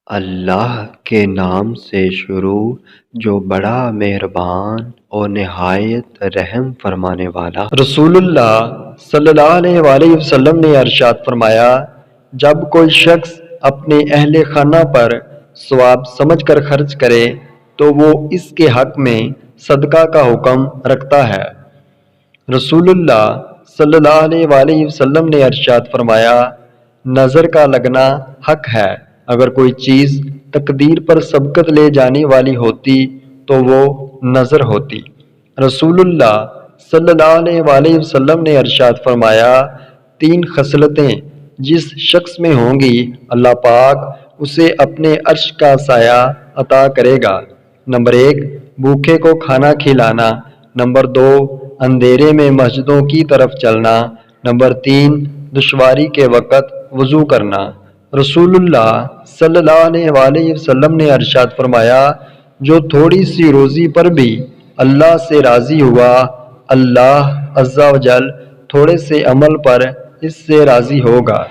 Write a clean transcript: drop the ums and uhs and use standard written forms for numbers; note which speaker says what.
Speaker 1: اللہ کے نام سے شروع جو بڑا مہربان اور نہایت رحم فرمانے والا۔ رسول اللہ صلی اللہ علیہ وآلہ وسلم نے ارشاد فرمایا، جب کوئی شخص اپنے اہل خانہ پر ثواب سمجھ کر خرچ کرے تو وہ اس کے حق میں صدقہ کا حکم رکھتا ہے۔ رسول اللہ صلی اللہ علیہ وآلہ وسلم نے ارشاد فرمایا، نظر کا لگنا حق ہے، اگر کوئی چیز تقدیر پر سبقت لے جانے والی ہوتی تو وہ نظر ہوتی۔ رسول اللہ صلی اللہ علیہ وآلہ وسلم نے ارشاد فرمایا، 3 خصلتیں جس شخص میں ہوں گی اللہ پاک اسے اپنے عرش کا سایہ عطا کرے گا۔ نمبر 1، بھوکے کو کھانا کھلانا۔ نمبر 2، اندھیرے میں مسجدوں کی طرف چلنا۔ نمبر 3، دشواری کے وقت وضو کرنا۔ رسول اللہ صلی اللہ علیہ وآلہ وسلم نے ارشاد فرمایا، جو تھوڑی سی روزی پر بھی اللہ سے راضی ہوا، اللہ عز و جل تھوڑے سے عمل پر اس سے راضی ہوگا۔